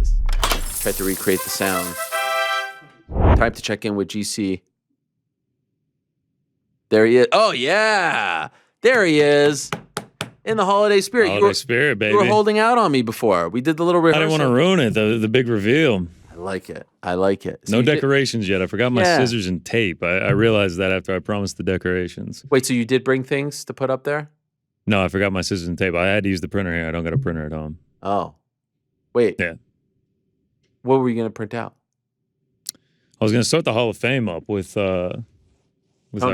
is. Tried to recreate the sound. Time to check in with GC. There he is. Oh, yeah. There he is. In the holiday spirit. Holiday spirit, baby. You were holding out on me before. We did the little rehearsal. I didn't want to ruin it, the big reveal. I like it. I like it. So no decorations yet. I forgot my scissors and tape. I realized that after I promised the decorations. Wait, so you did bring things to put up there? No, I forgot my scissors and tape. I had to use the printer here. I don't got a printer at home. Oh. Wait. Yeah. What were you going to print out? I was going to start the Hall of Fame up with our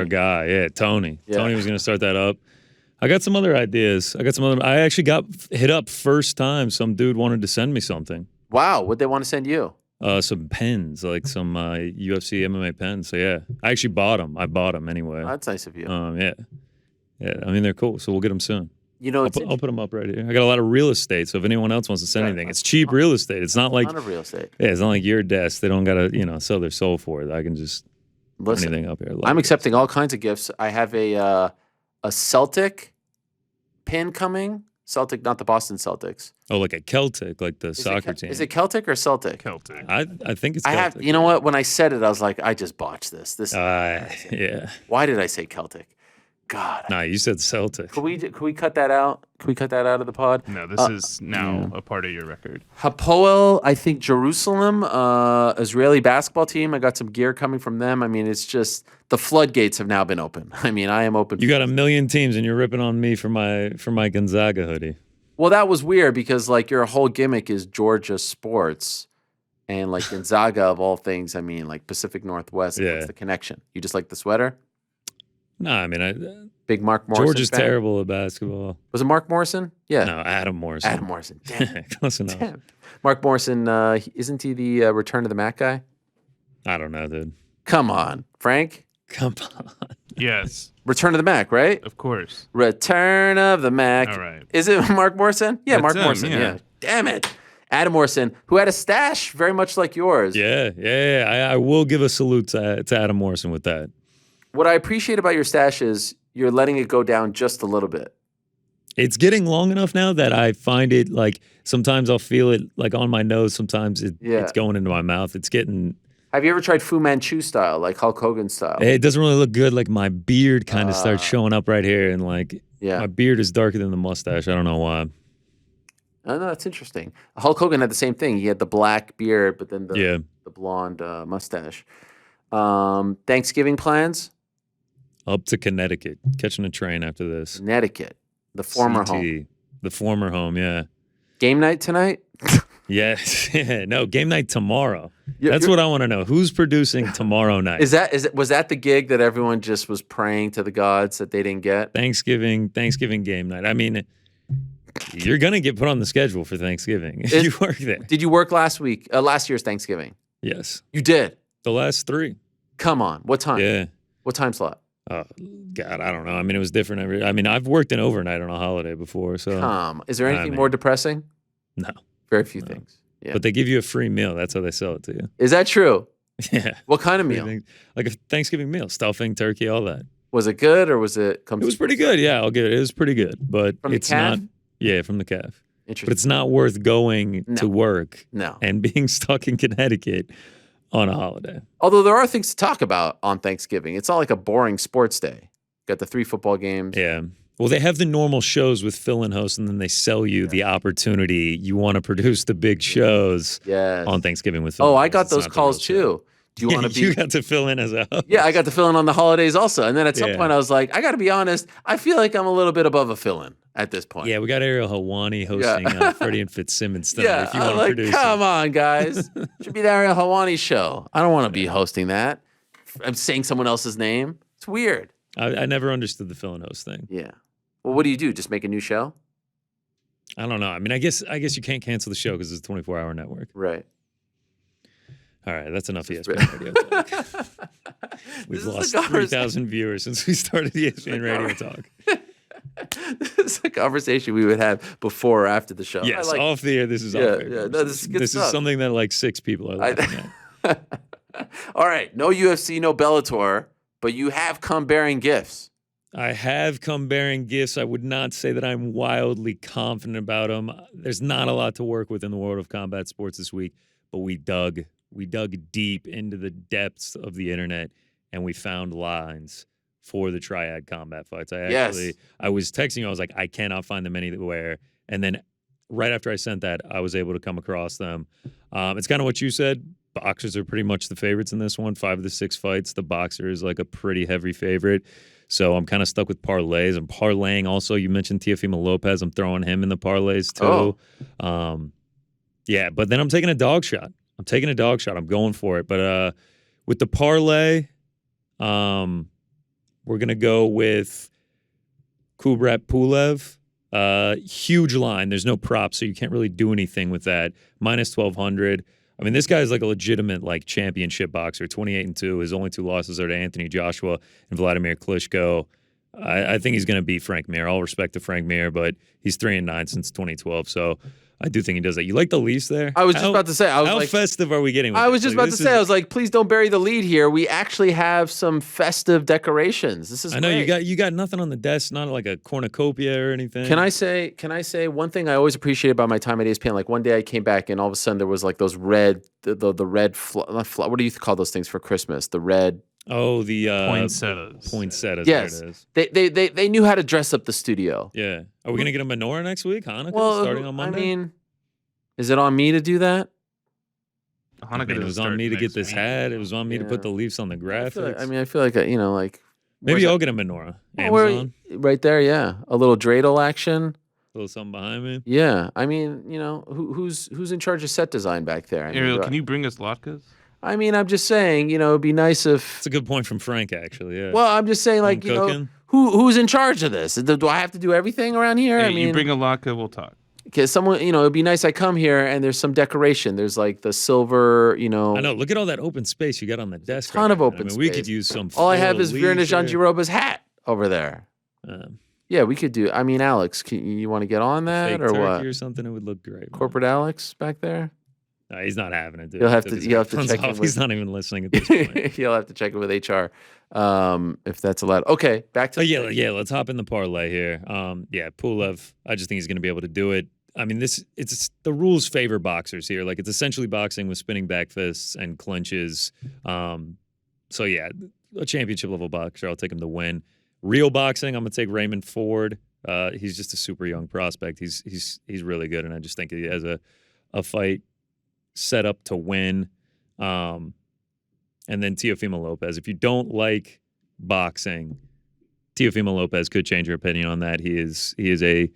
guy. Yeah, Tony. Yeah. Tony was going to start that up. I got some other ideas. I actually got hit up first time. Some dude wanted to send me something. Wow. What'd they want to send you? Some pens, like some UFC MMA pens. So, yeah. I actually bought them. I bought them anyway. Oh, that's nice of you. Yeah. Yeah. I mean, they're cool. So we'll get them soon. You know, I'll put them up right here. I got a lot of real estate. So if anyone else wants to send anything, it's cheap real estate. It's not like a ton of real estate. Yeah, it's not like your desk. They don't got to, sell their soul for it. I can just put anything up here. I'm accepting all kinds of gifts. I have a Celtic pin coming. Celtic, not the Boston Celtics. Oh, like a Celtic, like the soccer team. Is it Celtic or Celtic? Celtic. I think it's Celtic. You know what? When I said it, I was like, I just botched this. Yeah. Why did I say Celtic? God. Nah, you said Celtic. Could we cut that out? Could we cut that out of the pod? No, this is now a part of your record. Hapoel, I think Jerusalem, Israeli basketball team. I got some gear coming from them. I mean, it's just the floodgates have now been open. I mean, I am open. You got a million teams, and you're ripping on me for my Gonzaga hoodie. Well, that was weird because like your whole gimmick is Georgia sports, and like Gonzaga of all things. I mean, like Pacific Northwest. Yeah. What's the connection? You just like the sweater? No, I mean, big Mark Morrison. George is terrible at basketball. Was it Mark Morrison? Yeah. No, Adam Morrison. Adam Morrison. Damn. Close enough. Damn. Mark Morrison, isn't he the Return of the Mac guy? I don't know, dude. Come on, Frank. Come on. Yes. Return of the Mac, right? Of course. Return of the Mac. All right. Is it Mark Morrison? Yeah, That's Mark him, Morrison. yeah. Yeah. Damn it. Adam Morrison, who had a stash very much like yours. Yeah. I will give a salute to Adam Morrison with that. What I appreciate about your stash is you're letting it go down just a little bit. It's getting long enough now that I find it like sometimes I'll feel it like on my nose. Sometimes it's going into my mouth. It's getting. Have you ever tried Fu Manchu style, like Hulk Hogan style? It doesn't really look good. Like my beard kind of starts showing up right here, and like my beard is darker than the mustache. I don't know why. Oh, no, that's interesting. Hulk Hogan had the same thing. He had the black beard, but then the blonde mustache. Thanksgiving plans? Up to Connecticut, catching a train after this. Connecticut, the former home. The former home, yeah. Game night tonight? Yes. No, game night tomorrow. That's what I want to know. Who's producing tomorrow night? Was that the gig that everyone just was praying to the gods that they didn't get? Thanksgiving game night. I mean, you're gonna get put on the schedule for Thanksgiving if you work there. Did you work last year's Thanksgiving? Yes. You did? The last 3. Come on. What time? Yeah. What time slot? Oh, God, I don't know. I mean, it was different I've worked an overnight on a holiday before, so. Is there anything more depressing? No. Very few things. Yeah. But they give you a free meal. That's how they sell it to you. Is that true? Yeah. What kind of meal? Like a Thanksgiving meal, stuffing, turkey, all that. Was it good or was it? It was pretty good. Yeah, I'll get it. It was pretty good, but it's not. Yeah, from the calf. Interesting. But it's not worth going to work. No. And being stuck in Connecticut on a holiday. Although there are things to talk about on Thanksgiving. It's not like a boring sports day. Got the 3 football games. Yeah. Well, they have the normal shows with fill-in hosts, and then they sell you the opportunity. You want to produce the big shows on Thanksgiving with fill-in hosts. I got those calls too. Do you want to be? You got to fill in as a host. Yeah, I got to fill in on the holidays also. And then at some point I was like, I got to be honest, I feel like I'm a little bit above a fill-in at this point. Yeah, we got Ariel Helwani hosting Freddie and Fitzsimmons tonight. Yeah, if you want to produce come on, guys. Should be the Ariel Helwani show. I don't want to be hosting that. I'm saying someone else's name. It's weird. I never understood the fill-in host thing. Yeah. Well, what do you do? Just make a new show? I don't know. I mean, I guess you can't cancel the show because it's a 24-hour network. Right. All right, that's enough ESPN Radio Talk. We've lost 3,000 viewers since we started ESPN Radio Talk. This is a conversation we would have before or after the show. Yes, off the air. This is off air. Yeah, no, this is something that like 6 people are laughing at. All right, no UFC, no Bellator, but you have come bearing gifts. I have come bearing gifts. I would not say that I'm wildly confident about them. There's not a lot to work with in the world of combat sports this week, but we dug deep into the depths of the internet, and we found lines for the Triad Combat fights. I was texting you. I was like, I cannot find them anywhere. And then right after I sent that, I was able to come across them. It's kind of what you said. Boxers are pretty much the favorites in this one. 5 of the 6 fights, the boxer is like a pretty heavy favorite. So I'm kind of stuck with parlays. I'm parlaying also. You mentioned Teofimo Lopez. I'm throwing him in the parlays too. Yeah, but then I'm taking a dog shot. I'm going for it. But with the parlay, we're going to go with Kubrat Pulev. Huge line. There's no props, so you can't really do anything with that. Minus 1,200. I mean, this guy is like a legitimate like championship boxer, 28-2. His only 2 losses are to Anthony Joshua and Vladimir Klitschko. I think he's going to beat Frank Mir. All respect to Frank Mir, but he's 3-9 since 2012. So I do think he does that. You like the lease there? I was just about to say. How festive are we getting? I was just about to say. I was like, please don't bury the lead here. We actually have some festive decorations. This is. I know you got nothing on the desk, not like a cornucopia or anything. Can I say one thing I always appreciate about my time at ESPN? Like one day I came back and all of a sudden there was like those red, the red. What do you call those things for Christmas? The red. Oh, the poinsettias. Poinsettias. Yes, there it is. They knew how to dress up the studio. Yeah. Are we gonna get a menorah next week? Hanukkah starting on Monday. I mean, is it on me to do that? It was on me to get this hat. It was on me to put the leaves on the graphics. I feel like like maybe I'll get a menorah. Amazon. Right there, yeah. A little dreidel action. A little something behind me. Yeah, I mean, who's in charge of set design back there? Ariel, can you bring us latkes? I mean, I'm just saying, it'd be nice if. It's a good point from Frank, actually. Yeah. Well, I'm just saying, like, who's in charge of this? Do I have to do everything around here? Hey, I mean, you bring a latke, we'll talk. Because someone, it'd be nice. I come here and there's some decoration. There's like the silver, I know. Look at all that open space you got on the desk. A ton of open space. We could use some. All I have is Virna Janjiroba's hat over there. Yeah, we could do. I mean, Alex, you want to get on that or what? Or something? It would look great. Corporate Alex back there. No, he's not having it, dude. You'll have to check in. He's not even listening at this point. You'll have to check it with HR if that's allowed. Okay, back to yeah. Let's hop in the parlay here. Pulev. I just think he's going to be able to do it. I mean, it's the rules favor boxers here. Like it's essentially boxing with spinning back fists and clinches. So yeah, a championship level boxer. I'll take him to win. Real boxing. I'm gonna take Raymond Ford. He's just a super young prospect. He's really good, and I just think he has a fight set up to win. And then Teofimo Lopez. If you don't like boxing, Teofimo Lopez could change your opinion on that. He is a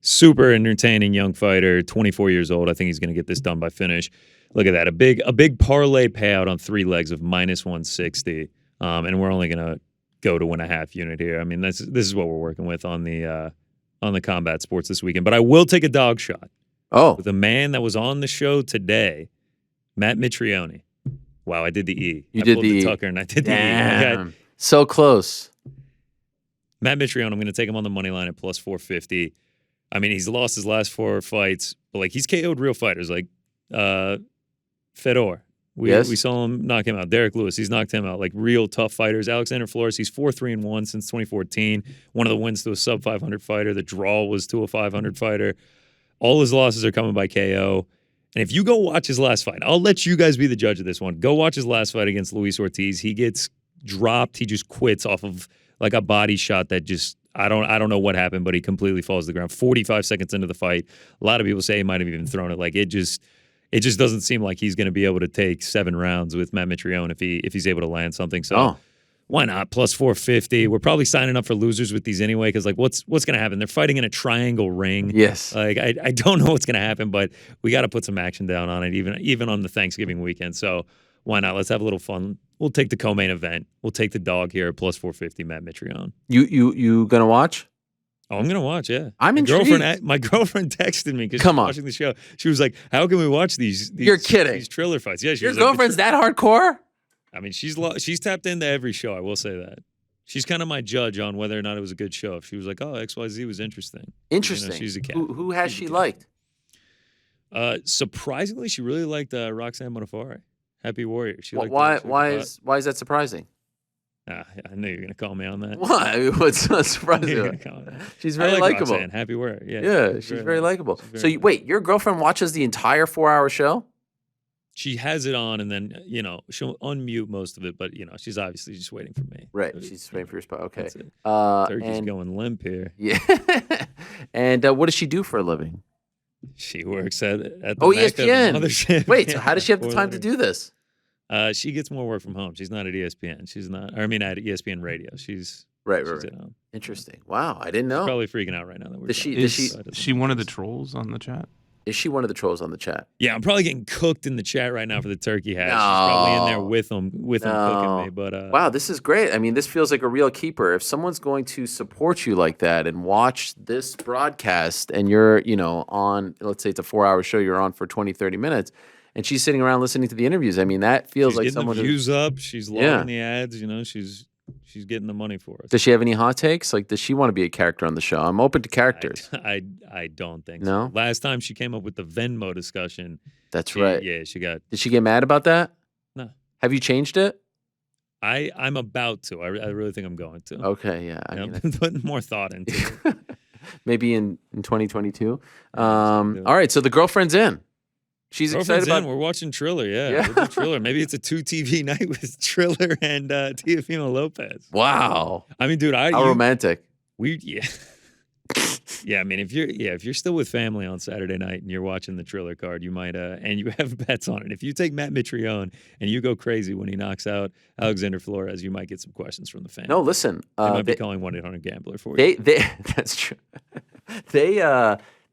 super entertaining young fighter, 24 years old. I think he's going to get this done by finish. Look at that. A big parlay payout on 3 legs of minus 160. And we're only going to go to 1.5 unit here. I mean, this is what we're working with on the combat sports this weekend. But I will take a dog shot. Oh. With a man that was on the show today, Matt Mitrione. Wow, I did the E. You did the Tucker and I did the E. So close. Matt Mitrione, I'm going to take him on the money line at plus 450. I mean, he's lost his last 4 fights, but like he's KO'd real fighters like Fedor. We saw him knock him out. Derek Lewis, he's knocked him out. Like real tough fighters. Alexander Flores, he's 4-3-1 since 2014. One of the wins to a sub 500 fighter. The draw was to a 500 fighter. All his losses are coming by KO. And if you go watch his last fight, I'll let you guys be the judge of this one. Go watch his last fight against Luis Ortiz. He gets dropped. He just quits off of like a body shot that just I don't know what happened, but he completely falls to the ground. 45 seconds into the fight, a lot of people say he might have even thrown it. Like it just doesn't seem like he's going to be able to take 7 rounds with Matt Mitrione if he's able to land something. So why not? Plus 450. We're probably signing up for losers with these anyway, because like what's going to happen? They're fighting in a triangle ring. Yes. Like I don't know what's going to happen, but we got to put some action down on it, even on the Thanksgiving weekend. So why not? Let's have a little fun. We'll take the co-main event. We'll take the dog here at plus 450, Matt Mitrione. You gonna watch? Oh, I'm gonna watch. Yeah, I'm intrigued. My girlfriend texted me because she was watching the show. She was like, "How can we watch these?" You're kidding. These Triller fights. Yeah, your girlfriend's that hardcore. I mean, she's tapped into every show. I will say that. She's kind of my judge on whether or not it was a good show. If she was like, "Oh, XYZ was interesting." Interesting. She's a cat. Who has she liked? Surprisingly, she really liked Roxanne Modafferi. Happy Warrior. Why is that surprising? I knew you were going to call me on that. Why? What's so surprising? She's very likable. Happy word. Yeah, she's very likable. So wait, your girlfriend watches the entire 4-hour show? She has it on, and then she'll unmute most of it, but she's obviously just waiting for me. Right, she's waiting for your spot. Okay, Turkey's going limp here. Yeah. And what does she do for a living? She works at the ESPN. Mothership. Wait, so how does she have the time to do this? She gets more work from home. She's not at ESPN. She's not. At ESPN Radio. She's right. Interesting. Wow, I didn't know. She's probably freaking out right now. That is she one of the trolls on the chat? Is she one of the trolls on the chat? Yeah, I'm probably getting cooked in the chat right now for the turkey hat. No. She's probably in there with them cooking me. But wow, this is great. I mean, this feels like a real keeper. If someone's going to support you like that and watch this broadcast, and you're on, let's say it's a 4-hour show, you're on for 20, 30 minutes, and she's sitting around listening to the interviews. I mean, that feels like someone the views up. She's logging the ads. She's getting the money for us. Does she have any hot takes? Like, does she want to be a character on the show? I'm open to characters. I don't think so. No? Last time she came up with the Venmo discussion. That's right. Yeah, she got... Did she get mad about that? No. Have you changed it? I'm about to. I really think I'm going to. Okay, yeah. I've been putting more thought into it. Maybe in 2022. All right, so the girlfriend's in. She's excited about. We're watching Triller. Yeah. Triller. Maybe it's a 2 TV night with Triller and Teofimo Lopez. Wow. I mean, dude, how romantic. Yeah. Yeah. I mean, if you're still with family on Saturday night and you're watching the Triller card, you might and you have bets on it. If you take Matt Mitrione and you go crazy when he knocks out Alexander Flores, you might get some questions from the fans. No, listen. They might be calling 1-800-GAMBLER for you. That's true.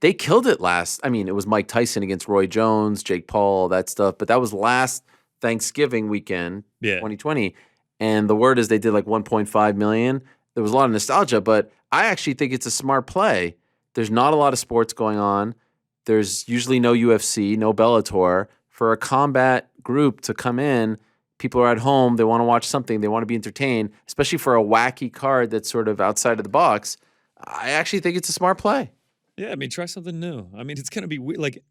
They killed it last. I mean, it was Mike Tyson against Roy Jones, Jake Paul, that stuff. But that was last Thanksgiving weekend, 2020. And the word is they did like 1.5 million. There was a lot of nostalgia, but I actually think it's a smart play. There's not a lot of sports going on. There's usually no UFC, no Bellator. For a combat group to come in, people are at home. They want to watch something. They want to be entertained, especially for a wacky card that's sort of outside of the box. I actually think it's a smart play. Yeah, I mean, try something new. I mean, it's going to be weird. Like,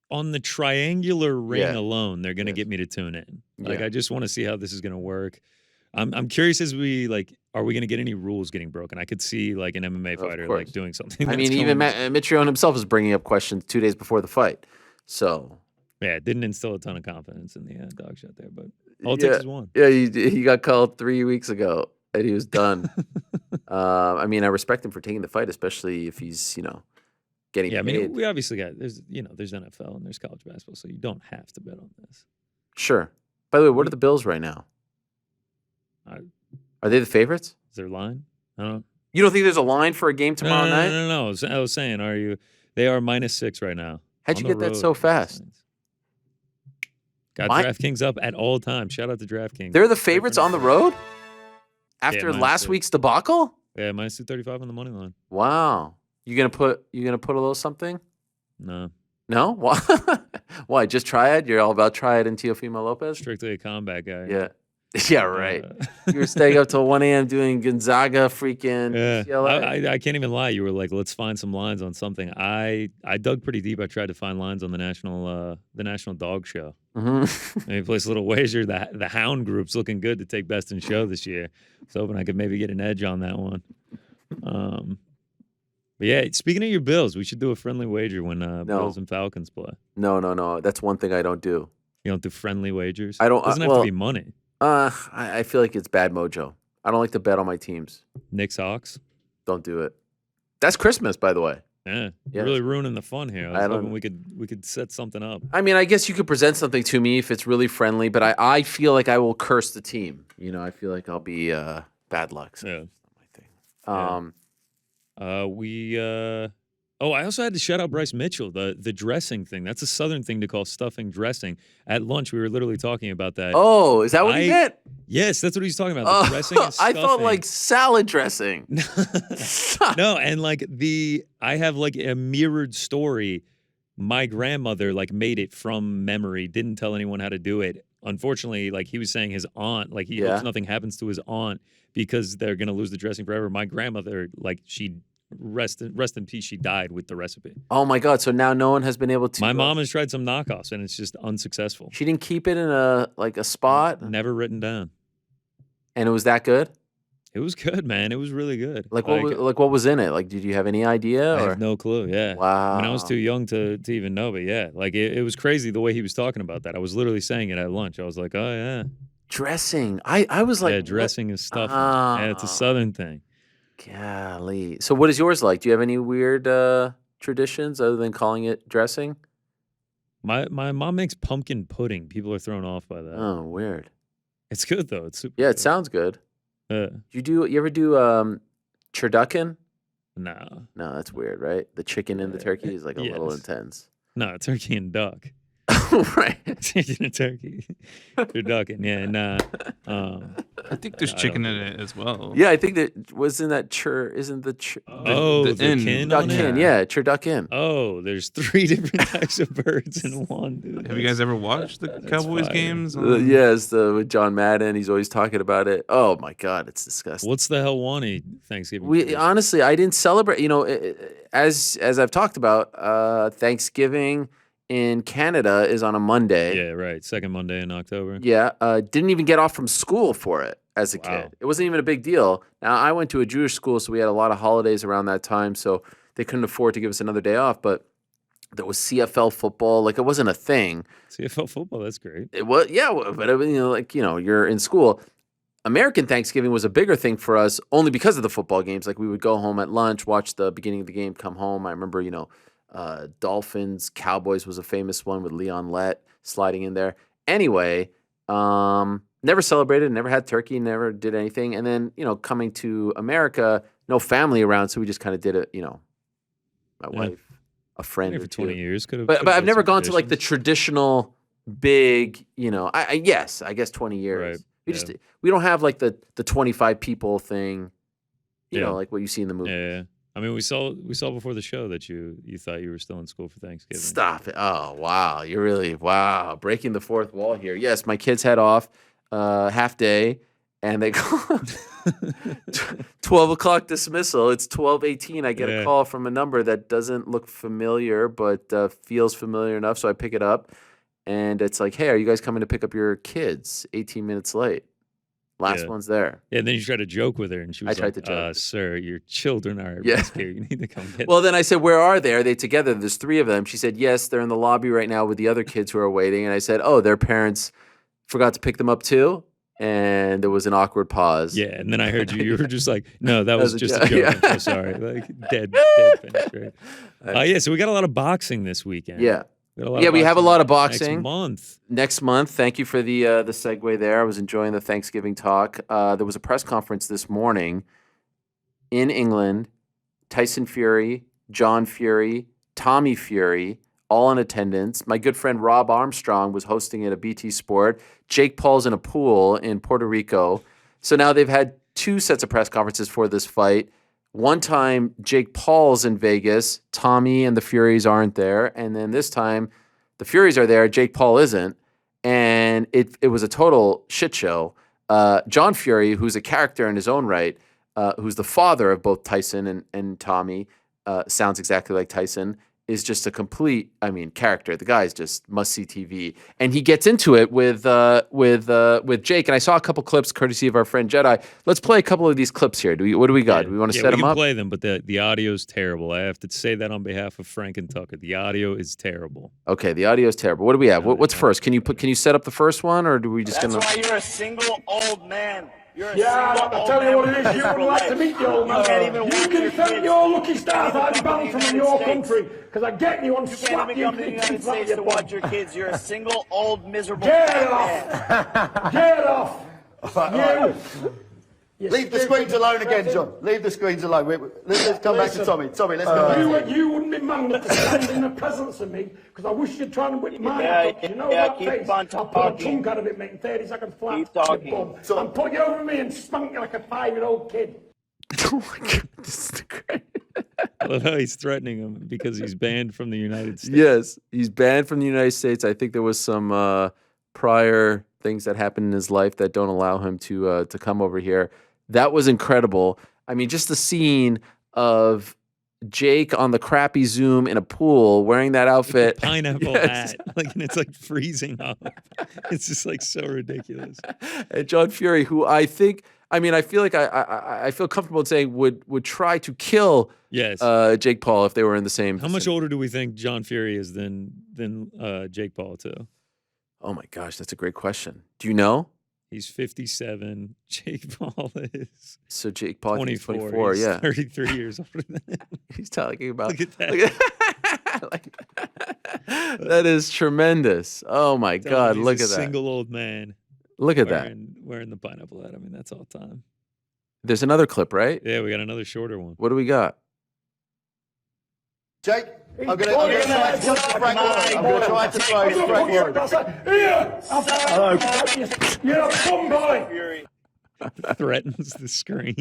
on the triangular ring alone, they're going to get me to tune in. Like, I just want to see how this is going to work. I'm curious as are we going to get any rules getting broken? I could see, like, an MMA fighter, like, doing something. I mean, even Mitrione himself is bringing up questions 2 days before the fight. So. Yeah, it didn't instill a ton of confidence in the dog shot there, but all it takes is one. Yeah, he got called 3 weeks ago. And he was done. I mean, I respect him for taking the fight, especially if he's, getting paid. Yeah, I mean, we obviously got, there's NFL and there's college basketball, so you don't have to bet on this. Sure. By the way, what are the Bills right now? Are they the favorites? Is there a line? I don't know. You don't think there's a line for a game tomorrow night? No. I was saying, they are -6 right now. How'd you get that so fast? Got DraftKings up at all times. Shout out to DraftKings. They're the favorites on the road? After last week's debacle? Yeah, -235 on the money line. Wow. You gonna put a little something? No. No? Why? Why? Just Triad? You're all about Triad and Teofimo Lopez? Strictly a combat guy. Yeah. Yeah, right. You were staying up till 1 a.m. doing Gonzaga freaking UCLA. I can't even lie. You were like, let's find some lines on something. I dug pretty deep. I tried to find lines on the National Dog Show. Mm-hmm. Maybe place a little wager. The Hound Group's looking good to take Best in Show this year. So hoping I could maybe get an edge on that one. But yeah, speaking of your Bills, we should do a friendly wager when Bills and Falcons play. No. That's one thing I don't do. You don't do friendly wagers? I don't. It doesn't have to be money. I feel like it's bad mojo. I don't like to bet on my teams. Knicks Hawks? Don't do it. That's Christmas, by the way. Yeah, you're really ruining the fun here. I was hoping we could set something up. I mean, I guess you could present something to me if it's really friendly, but I feel like I will curse the team. I feel like I'll be bad luck. So yeah, that's my thing. I also had to shout out Bryce Mitchell, the dressing thing. That's a Southern thing to call stuffing dressing. At lunch, we were literally talking about that. Oh, is that what he meant? Yes, that's what he's talking about. The dressing and stuffing. I thought like salad dressing. No, and I have like a mirrored story. My grandmother made it from memory, didn't tell anyone how to do it. Unfortunately, he was saying his aunt, he hopes nothing happens to his aunt because they're going to lose the dressing forever. My grandmother, she rest in peace, she died with the recipe. Oh my God! So now no one has been able to. My mom has tried some knockoffs and it's just unsuccessful. She didn't keep it in a spot. Never written down. And it was that good? It was good, man. It was really good. Like what was in it? Like, did you have any idea? I have no clue. Yeah. Wow. I mean, I was too young to even know, but yeah, like it was crazy the way he was talking about that. I was literally saying it at lunch. I was like, oh yeah. Dressing. I was like, yeah, dressing is stuffing. Yeah, it's a Southern thing. Golly. So what is yours like? Do you have any weird traditions other than calling it dressing? My mom makes pumpkin pudding. People are thrown off by that. Oh, weird. It's good though. It's super Yeah, good. it sounds good. You ever do turducken? No. No, that's weird, right? The chicken and the turkey is like a little intense. No, turkey and duck. Right. Chicken and turkey. Turducken, yeah, nah. I think there's chicken in it as well. Yeah, I think that isn't the kin duck on it? in, yeah, turducken. Oh, there's 3 different types of birds in one, dude. Have you guys ever watched the Cowboys games? Yes, with John Madden, he's always talking about it. Oh my God, it's disgusting. What's the Helwani Thanksgiving? Honestly, I didn't celebrate. You know, as I've talked about, Thanksgiving in Canada is on a Monday. Yeah, right. Second Monday in October. Yeah, didn't even get off from school for it as a kid. It wasn't even a big deal. Now, I went to a Jewish school, so we had a lot of holidays around that time, so they couldn't afford to give us another day off, but there was CFL football. Like, it wasn't a thing. CFL football, that's great. It was, yeah, but you're in school. American Thanksgiving was a bigger thing for us only because of the football games. Like, we would go home at lunch, watch the beginning of the game, come home. I remember, Dolphins, Cowboys was a famous one with Leon Lett sliding in there. Anyway, never celebrated, never had turkey, never did anything. And then, coming to America, no family around, so we just kind of did it, my wife, a friend or for two. 20 years but I've never gone to like the traditional big, I guess 20 years. Right. We don't have like the 25 people thing, like what you see in the movies. Yeah. I mean, we saw before the show that you thought you were still in school for Thanksgiving. Stop it. Oh, wow. You're really, breaking the fourth wall here. Yes, my kids head off half day, and they call 12 o'clock dismissal. It's 12:18. I get a call from a number that doesn't look familiar, but feels familiar enough, so I pick it up, and it's like, hey, are you guys coming to pick up your kids 18 minutes late? Last one's there. Yeah, and then you tried to joke with her, and she was tried to joke. Sir, your children are at risk here. You need to come get them. Well, then I said, where are they? Are they together? There's 3 of them. She said, yes, they're in the lobby right now with the other kids who are waiting. And I said, oh, their parents forgot to pick them up too? And there was an awkward pause. Yeah, and then I heard you were just like, no, that was just a joke. Yeah. I'm so sorry. Like, dead finish, right? So we got a lot of boxing this weekend. Yeah. We have a lot of boxing. Next month. Thank you for the segue there. I was enjoying the Thanksgiving talk. There was a press conference this morning in England. Tyson Fury, John Fury, Tommy Fury, all in attendance. My good friend Rob Armstrong was hosting it at BT Sport. Jake Paul's in a pool in Puerto Rico. So now they've had 2 sets of press conferences for this fight. One time, Jake Paul's in Vegas. Tommy and the Furies aren't there. And then this time, the Furies are there. Jake Paul isn't. And it was a total shit show. John Fury, who's a character in his own right, who's the father of both Tyson and Tommy, sounds exactly like Tyson, is just a complete, character. The guy's just must-see TV. And he gets into it with Jake. And I saw a couple clips courtesy of our friend Jedi. Let's play a couple of these clips here. What do we got? Do we want to set them up? We can play them, but the audio's terrible. I have to say that on behalf of Frank and Tucker. The audio is terrible. Okay, the audio is terrible. What do we have? What's first? Can you set up the first one, or do we just? That's why you're a single old man. I'll tell you what it is. You would like to meet the old man. You can thank your lucky stars I'd banned from your country because I get you on slap you. You can't even come to the United States to watch your kids. You're a single old miserable Get off! Get off! Leave the screens alone again, John. Leave the screens alone. Let's come back to Tommy. Tommy, let's come back to you. You wouldn't be man enough to stand in the presence of me because I wish you'd try and whip mine up. You know that face? I'll pull a chunk out of it, making 30 seconds flat. Keep talking. So I'll put you over me and spank you like a 5-year-old kid. Oh my God, this is great. I love how he's threatening him because he's banned from the United States. Yes, he's banned from the United States. I think there was some prior things that happened in his life that don't allow him to come over here. That was incredible. Just the scene of Jake on the crappy Zoom in a pool wearing that outfit. Pineapple hat. Like, and it's like freezing up. It's just like so ridiculous. And John Fury, who I feel like I feel comfortable in saying would try to kill Jake Paul if they were in the same. How much older do we think John Fury is than Jake Paul too? Oh my gosh, that's a great question. Do you know? He's 57. Jake Paul is. So Jake Paul 24. He's 24. He's 33 years older than him. He's talking about. Look at that. That is tremendous. Oh my God, look at that. Single old man. Look at wearing the pineapple hat. I mean, that's all time. There's another clip, right? Yeah, we got another shorter one. What do we got? Jake, I'm gonna try to Frank Warren. I'm gonna try to throw this Frank Warren. Here! Hello. You're a bum boy! Threatens the screen.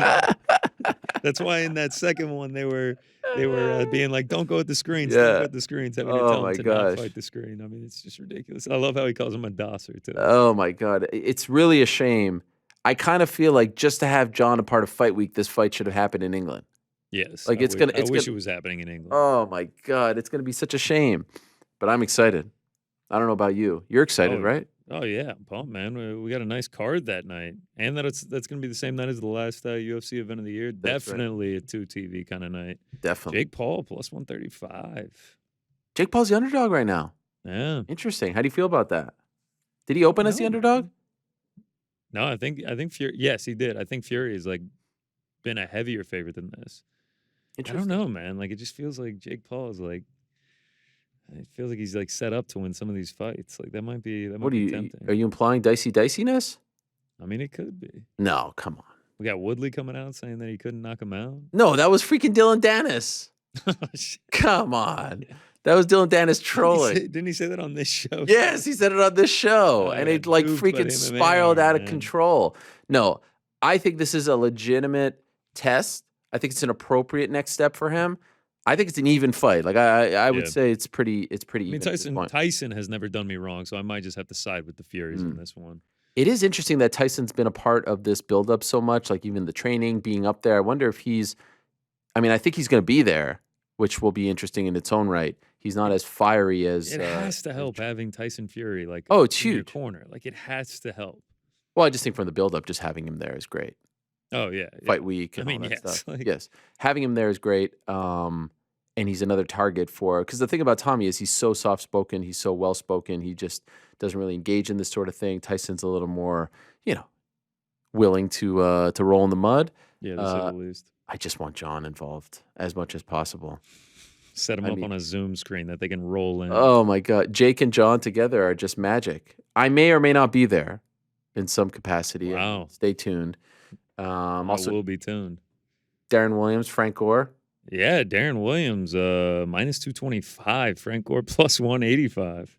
That's why in that second one they were being like, "Don't go at the screens, don't go at the screens." Having to tell him to not fight the screen. I mean, it's just ridiculous. I love how he calls him a dosser too. Oh my God, it's really a shame. I kind of feel like just to have John a part of Fight Week, this fight should have happened in England. Yes, like I wish it was happening in England. Oh my God, it's gonna be such a shame, but I'm excited. I don't know about you. You're excited, right? Oh yeah, I'm pumped, man. We got a nice card that night, and that's going to be the same night as the last UFC event of the year. That's Definitely a 2TV kind of night. Definitely. Jake Paul plus 135. Jake Paul's the underdog right now. Yeah. Interesting. How do you feel about that? Did he open as the underdog? No, I think Fury. Yes, he did. I think Fury has like been a heavier favorite than this. I don't know, man. Like it just feels like Jake Paul is like. It feels like he's like set up to win some of these fights. Like that might be tempting. Are you implying diciness? I mean, it could be. No, come on. We got Woodley coming out saying that he couldn't knock him out. No, that was freaking Dylan Dennis. Come on. That was Dylan Dennis trolling. Didn't he say that on this show? Yes, he said it on this show. And it like freaking spiraled out of control. No, I think this is a legitimate test. I think it's an appropriate next step for him. I think it's an even fight. Like I would say it's pretty even. I mean, Tyson has never done me wrong, so I might just have to side with the Furies in this one. It is interesting that Tyson's been a part of this buildup so much, like even the training, being up there. I wonder if I think he's going to be there, which will be interesting in its own right. He's not as fiery as... It has to help having Tyson Fury it's huge. In your corner. Like, it has to help. Well, I just think from the buildup, just having him there is great. Oh, yeah. Fight week and all that stuff. Yes. Having him there is great. And he's another target because the thing about Tommy is he's so soft-spoken, he's so well-spoken, he just doesn't really engage in this sort of thing. Tyson's a little more, willing to roll in the mud. Yeah, to say the least. I just want John involved as much as possible. Set him up on a Zoom screen that they can roll in. Oh, my God. Jake and John together are just magic. I may or may not be there in some capacity. Wow. Stay tuned. Also, will be tuned. Darren Williams, Frank Gore. Yeah, Darren Williams, minus 225. Frank Gore plus 185.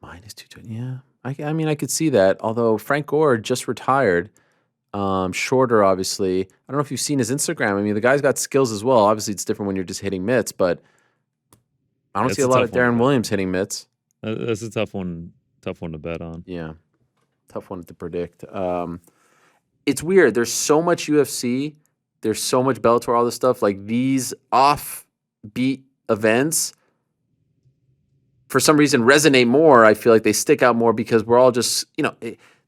Minus 220, yeah. I mean, I could see that. Although Frank Gore just retired, shorter, obviously. I don't know if you've seen his Instagram. I mean, the guy's got skills as well. Obviously, it's different when you're just hitting mitts, but I don't see a lot of Darren Williams hitting mitts. That's a tough one to bet on. Yeah, tough one to predict. It's weird. There's so much UFC. There's so much Bellator, all this stuff. Like these offbeat events, for some reason, resonate more. I feel like they stick out more because we're all just,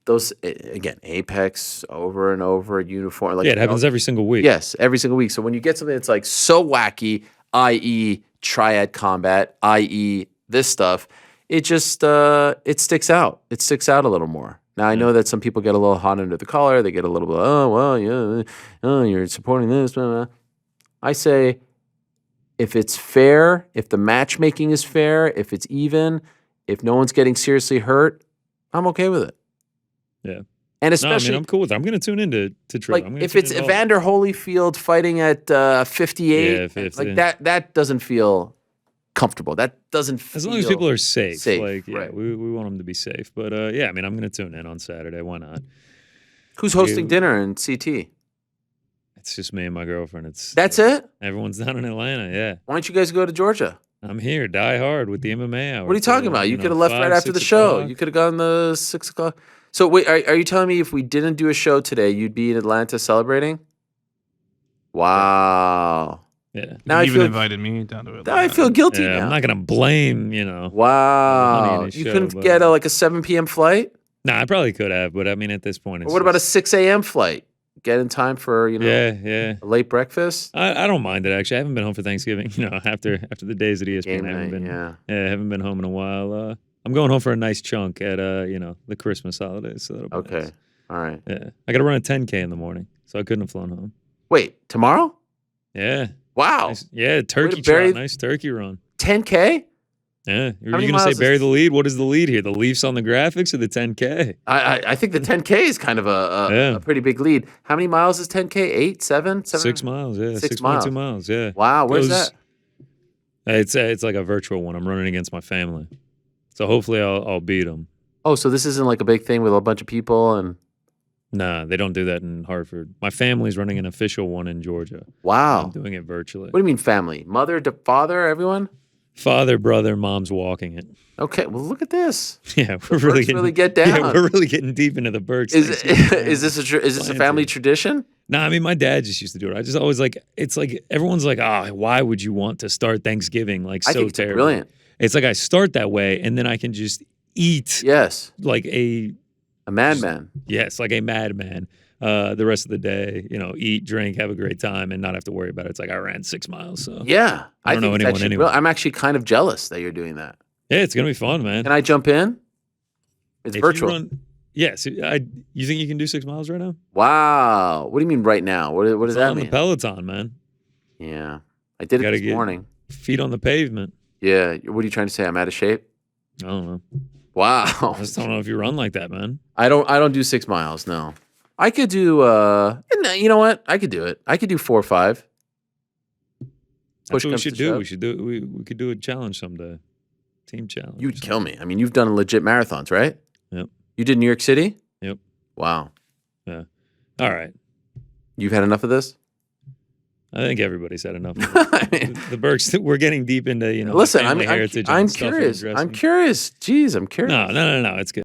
those, again, Apex over and over, uniform. Like, yeah, it happens every single week. Yes, every single week. So when you get something that's like so wacky, i.e. Triad Combat, i.e. this stuff, it just, it sticks out. It sticks out a little more. Now, I know that some people get a little hot under the collar. They get a little bit, you're supporting this. Blah, blah. I say, if it's fair, if the matchmaking is fair, if it's even, if no one's getting seriously hurt, I'm okay with it. Yeah. And especially, I'm cool with it. I'm going to tune into Triad. Like, if it's Evander Holyfield fighting at 58, that doesn't feel comfortable. That doesn't feel... As long as people are safe. Like, right. we want them to be safe. But, I'm going to tune in on Saturday. Why not? Who's hosting dinner in CT? It's just me and my girlfriend. That's it? Everyone's down in Atlanta, yeah. Why don't you guys go to Georgia? I'm here, die hard with the MMA hour. What are you talking about? You could have left right after the show. You could have gone the 6 o'clock. So wait, are you telling me if we didn't do a show today, you'd be in Atlanta celebrating? Wow. Yeah. Now You even invited me down to it. Now I feel guilty Yeah, now. I'm not gonna blame, you know. Wow. You show, couldn't but- get like a 7 p.m. flight? Nah, I probably could have, but I mean, at this point, it's Or what about a just- 6 a.m. flight? Get in time for, you know, Yeah. a late breakfast? I don't mind it actually. I haven't been home for Thanksgiving. You know, after the days at ESPN, Game I haven't night, been. yeah. I haven't been home in a while. I'm going home for a nice chunk at you know, the Christmas holidays. So that'll be Okay. nice. All right. Yeah, I got to run a 10K in the morning, so I couldn't have flown home. Wait, tomorrow? Yeah. Wow. Nice, yeah, turkey bury- trot, nice turkey run. 10K? Yeah, you're many going to say miles bury is- the lead? What is the lead here? The Leafs on the graphics or the 10K? I think the 10K is kind of a pretty big lead. How many miles is 10K? 8, 7? 6 miles, yeah. 6 6.2 miles, yeah. Wow, where's Goes- that? It's like a virtual one. I'm running against my family. So hopefully I'll beat them. Oh, so this isn't like a big thing with a bunch of people and Nah, they don't do that in Hartford. My family's running an official one in Georgia. wow. I'm doing it virtually. What do you mean family? Mother, father, everyone? Father, brother, mom's walking it. Okay, well look at this. Yeah, we're really Berks getting really get Yeah, down. we're really getting deep into the Berks. Is Thanksgiving is this a Planted. family tradition? Nah, I mean, my dad just used to do it. I just always like, it's like, everyone's like, why would you want to start Thanksgiving like I so think it's terrible? brilliant. It's like I start that way and then I can just eat Yes. like a madman. Yes, like a madman. The rest of the day, you know, eat, drink, have a great time, and not have to worry about it. It's like I ran 6 miles. So Yeah. I don't know it's anyone actually anyway. I'm actually kind of jealous that you're doing that. yeah, it's gonna be fun, man. Can I jump in? It's If you virtual. yes, you think you can do 6 miles right now? Wow. What do you mean right now? What does It's that on mean? the Peloton, man. Yeah. I did it Gotta this get- morning. Feet on the pavement. Yeah. What are you trying to say? I'm out of shape? I don't know. Wow. I just don't know if you run like that, man. I don't do 6 miles, no. I could do and you know what? I could do it. I could do 4 or 5. That's Push what we comes should to do. shove. We should do. We could do a challenge someday. Team challenge. You'd kill me. I mean, you've done legit marathons, right? Yep. You did New York City? Yep. Wow. Yeah. All right. You've had enough of this? I think everybody's had enough. I mean, The Berks. We're getting deep into listen, family heritage. and I'm stuff and curious. addressing- I'm curious. Jeez, I'm curious. No. It's good.